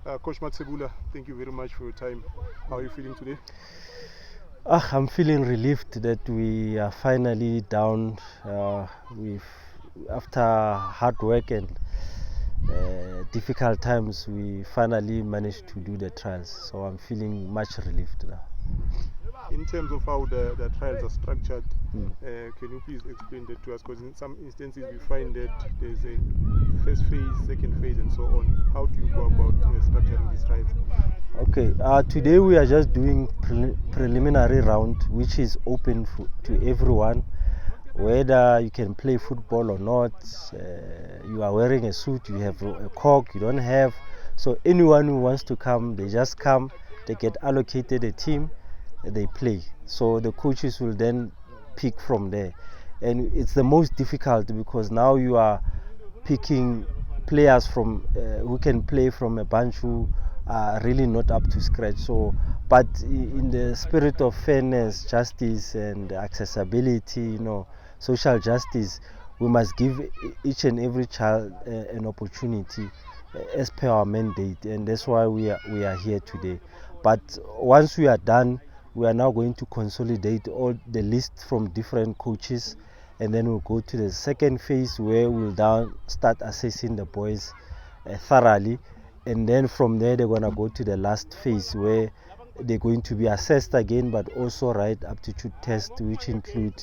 Coach Mathebula, thank you very much for your time. How are you feeling today? I'm feeling relieved that we are finally down. After hard work and difficult times, we finally managed to do the trials. So I'm feeling much relieved now. In terms of how the trials are structured, can you please explain that to us? Because in some instances we find that there's a first phase, second phase, and so on. How do you go about structuring these trials? Okay, today we are just doing preliminary round, which is open to everyone, whether you can play football or not. You are wearing a suit, you have a cork, you don't have. So anyone who wants to come, they just come, they get allocated a team, they play. So the coaches will then pick from there. And it's the most difficult because now you are picking players from who can play from a bunch who are really not up to scratch. So, but in the spirit of fairness, justice, and accessibility, social justice, we must give each and every child an opportunity as per our mandate, and that's why we are here today. But once we are done, we are now going to consolidate all the lists from different coaches, and then we'll go to the second phase where we'll now start assessing the boys thoroughly, and then from there they're going to go to the last phase where they're going to be assessed again, but also write aptitude tests, which include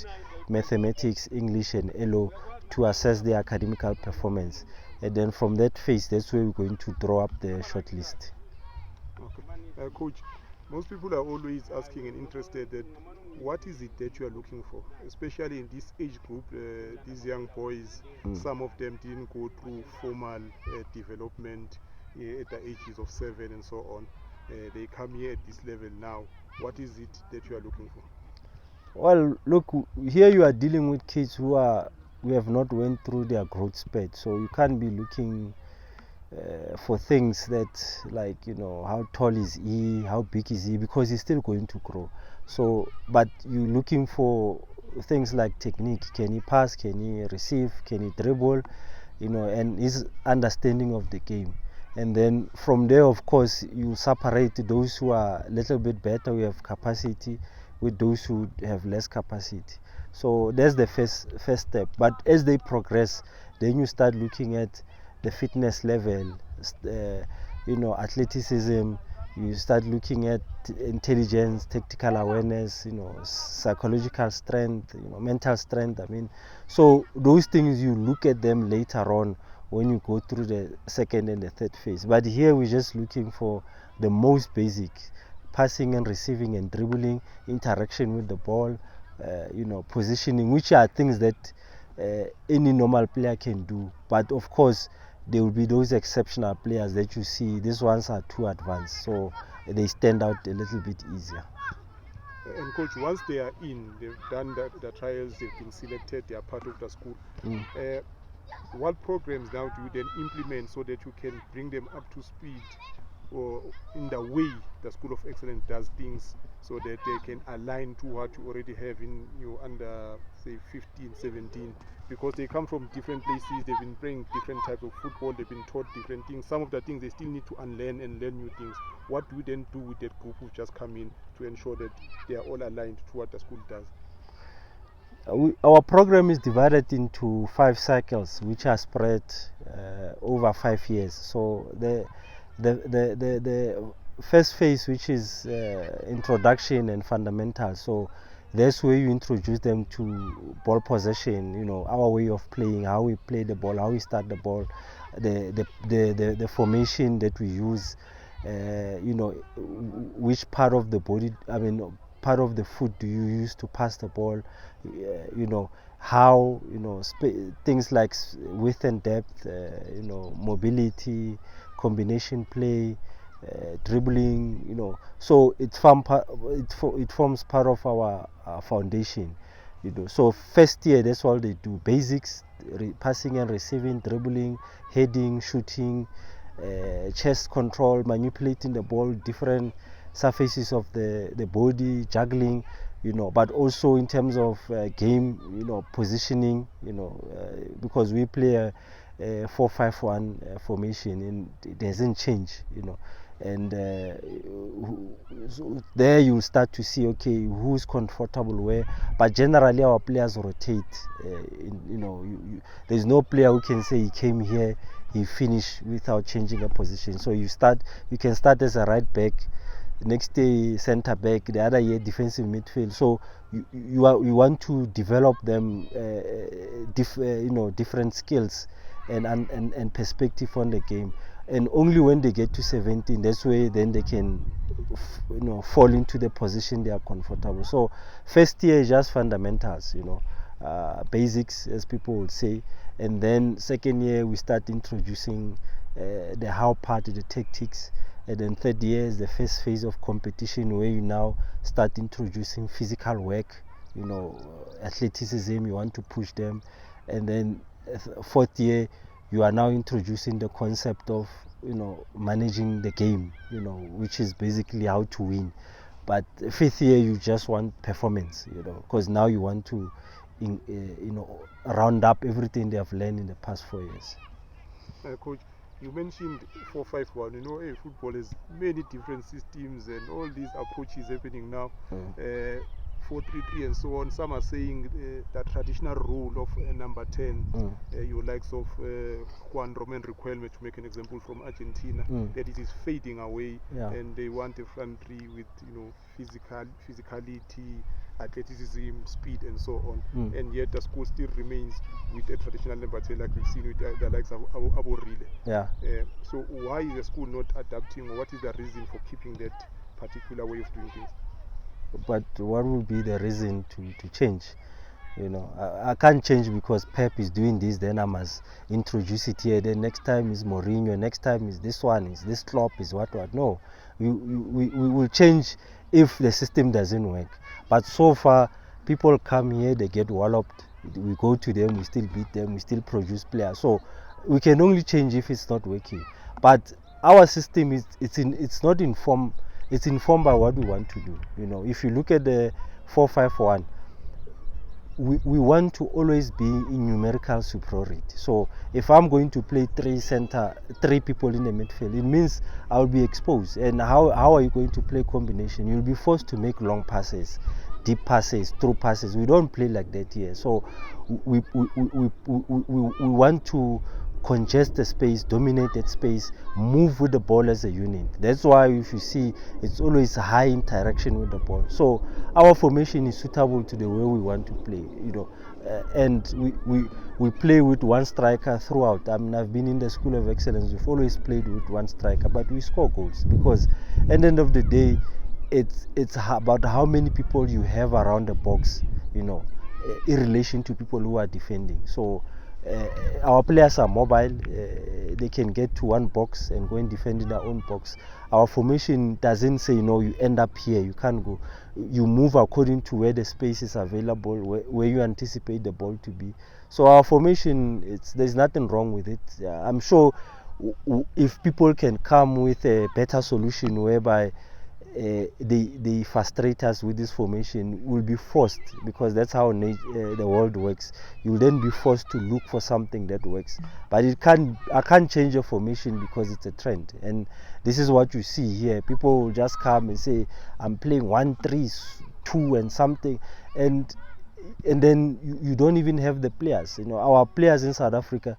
mathematics, English, and LO, to assess their academical performance. And then from that phase, that's where we're going to draw up the short list. Okay. Coach, most people are always asking and interested that what is it that you are looking for, especially in this age group, these young boys. Some of them didn't go through formal development at the ages of 7 and so on. They come here at this level now. What is it that you are looking for? Well, look, here you are dealing with kids who have not went through their growth spurt, so you can't be looking for things that, like, how tall is he, how big is he, because he's still going to grow. So, but you're looking for things like technique. Can he pass? Can he receive? Can he dribble? And his understanding of the game. And then from there, of course, you separate those who are a little bit better, who have capacity, with those who have less capacity. So that's the first step. But as they progress, then you start looking at the fitness level, athleticism. You start looking at intelligence, tactical awareness, psychological strength, mental strength. So those things you look at them later on when you go through the second and the third phase. But here we're just looking for the most basic: passing and receiving and dribbling, interaction with the ball, positioning, which are things that any normal player can do. But of course, there will be those exceptional players that you see. These ones are too advanced, so they stand out a little bit easier. And coach, once they are in, they've done the trials, they've been selected, they are part of the school. What programs now do you then implement so that you can bring them up to speed, or in the way the School of Excellence does things, so that they can align to what you already have in your under, say, 15, 17? Because they come from different places, they've been playing different types of football, they've been taught different things. Some of the things they still need to unlearn and learn new things. What do you then do with that group who just come in to ensure that they are all aligned to what the school does? Our program is divided into 5 cycles, which are spread over 5 years. So the first phase, which is introduction and fundamental. So that's where you introduce them to ball possession, our way of playing, how we play the ball, how we start the ball, the formation that we use, which part of the body, part of the foot do you use to pass the ball, how, things like width and depth, mobility, combination play, dribbling, so it forms part of our foundation, So first year, that's all they do: basics, passing and receiving, dribbling, heading, shooting, chest control, manipulating the ball, different surfaces of the body, juggling, but also in terms of game, positioning, because we play 4-5-1 formation, and it doesn't change, and so there you'll start to see, okay, who's comfortable where. But generally our players rotate. There's no player who can say he came here, he finished without changing a position. So you can start as a right back, next day center back, the other year defensive midfield. So you want to develop them different skills and perspective on the game. And only when they get to 17, that's where then they can fall into the position they are comfortable. So first year is just fundamentals, basics, as people would say. And then second year we start introducing the how part of the tactics. And then third year is the first phase of competition, where you now start introducing physical work, athleticism, you want to push them. And then fourth year you are now introducing the concept of managing the game, which is basically how to win. But fifth year you just want performance, because now you want to round up everything they have learned in the past 4 years. Coach, you mentioned 4-5-1. Football has many different systems and all these approaches happening now. 4-3-3 and so on. Some are saying that traditional role of number 10, your likes of Juan Roman Riquelme, to make an example, from Argentina, that it is fading away, and they want a front three with physicality, athleticism, speed, and so on. And yet the school still remains with a traditional number 10, like we've seen with the likes of Aborile. So why is the school not adapting, or what is the reason for keeping that particular way of doing things? But what will be the reason to change? I can't change because Pep is doing this, then I must introduce it here. Then next time is Mourinho, next time is this one, is this Klopp, is what. No, we will change if the system doesn't work. But so far, people come here, they get walloped. We go to them, we still beat them, we still produce players. So we can only change if it's not working. But our system it's not informed. It's informed by what we want to do. If you look at the 4-5-1, we want to always be in numerical superiority. So if I'm going to play three people in the midfield, it means I'll be exposed. And how are you going to play combination? You'll be forced to make long passes, deep passes, through passes. We don't play like that here. So we want to congest the space, dominate that space, move with the ball as a unit. That's why if you see, it's always high interaction with the ball. So our formation is suitable to the way we want to play, and we play with one striker throughout. I mean, I've been in the School of Excellence, we've always played with one striker, but we score goals, because at the end of the day, it's about how many people you have around the box, in relation to people who are defending. So our players are mobile, they can get to one box and go and defend in their own box. Our formation doesn't say, you end up here, you can't go. You move according to where the space is available, where you anticipate the ball to be. So our formation, there's nothing wrong with it. I'm sure if people can come with a better solution whereby they frustrate us with this formation, will be forced, because that's how the world works. You'll then be forced to look for something that works. But I can't change a formation because it's a trend. And this is what you see here. People will just come and say, I'm playing 1-3-2 and something, and then you don't even have the players. Our players in South Africa,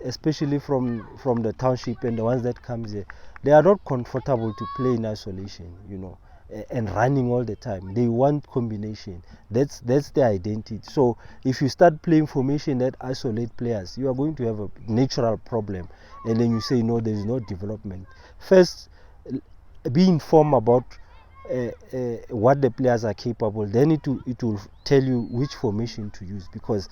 especially from the township and the ones that comes here, they are not comfortable to play in isolation, and running all the time. They want combination. That's their identity. So if you start playing formation that isolate players, you are going to have a natural problem. And then you say, no, there is no development. First, be informed about what the players are capable. Then it will tell you which formation to use, because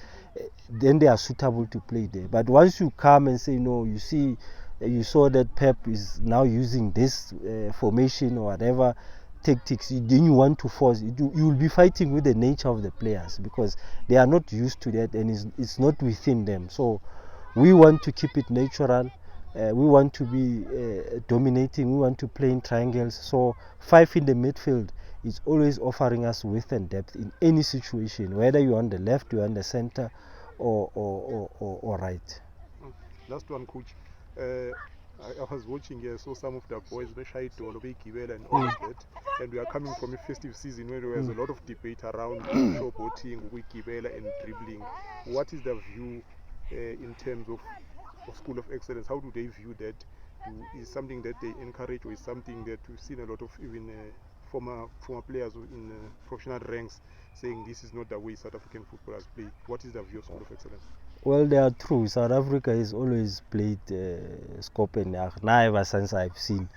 then they are suitable to play there. But once you come and say, no, you saw that Pep is now using this formation or whatever tactics, then you want to force it, you will be fighting with the nature of the players, because they are not used to that, and it's not within them. So we want to keep it natural. We want to be dominating. We want to play in triangles. So 5 in the midfield is always offering us width and depth in any situation, whether you're on the left, you're on the center, or right. Last one, coach. I was watching here, saw some of the boys, and all of that. And we are coming from a festive season where there was a lot of debate around showboating, and dribbling. What is the view in terms of School of Excellence? How do they view that? Is something that they encourage, or is something that we've seen a lot of even former players in professional ranks saying this is not the way South African footballers play? What is the view of School of Excellence? Well, they are true. South Africa has always played Skopenjag, now ever since I've seen,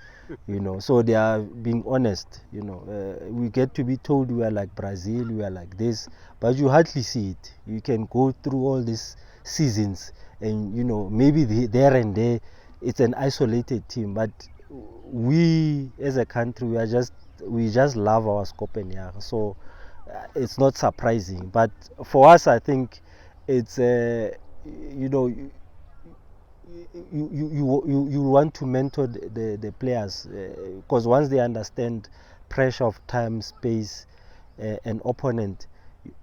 so they are being honest, we get to be told we are like Brazil, we are like this, but you hardly see it. You can go through all these seasons and, maybe there and there, it's an isolated team, but we as a country, we just love our Skopenjag, so it's not surprising. But for us, I think it's you want to mentor the players, because once they understand pressure of time, space, and opponent,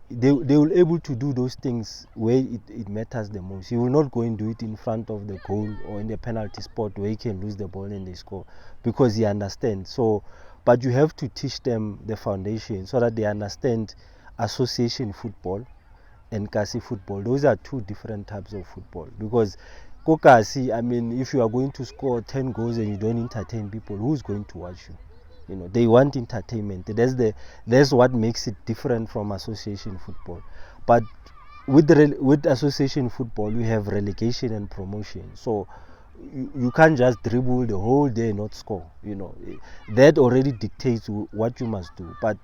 they will able to do those things where it matters the most. You will not go and do it in front of the goal or in the penalty spot where you can lose the ball and they score, because you understand. So, but you have to teach them the foundation so that they understand association football and Kasi football. Those are two different types of football, because Kokasi, I mean, if you are going to score 10 goals and you don't entertain people, who's going to watch you? They want entertainment. That's what makes it different from association football. But with association football, you have relegation and promotion. So you can't just dribble the whole day and not score. That already dictates what you must do. But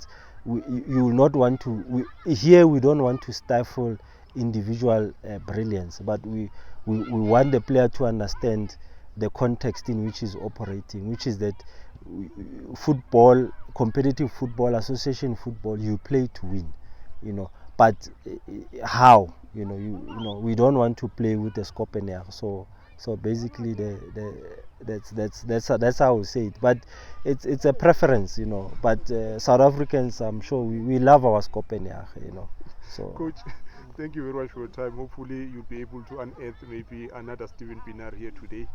you will not want to. Here we don't want to stifle individual brilliance, but we want the player to understand the context in which he's operating, which is that football, competitive football, association football, you play to win, but how, we don't want to play with the Skopenjag. So basically that's how I would say it, but it's a preference, but South Africans, I'm sure we love our Skopenjag, so. Coach, thank you very much for your time. Hopefully you'll be able to unearth maybe another Stephen Pienaar here today,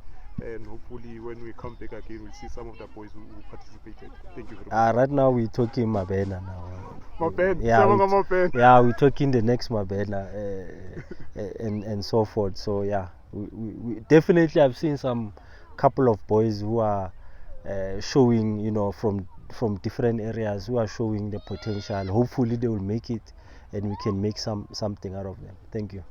and hopefully when we come back again we'll see some of the boys who participated. Thank you very much. Right now we're talking Mabena now. We're talking the next Mabena and so forth. So yeah, we definitely have seen some couple of boys who are showing, from different areas, who are showing the potential. Hopefully they will make it and we can make something out of them. Thank you.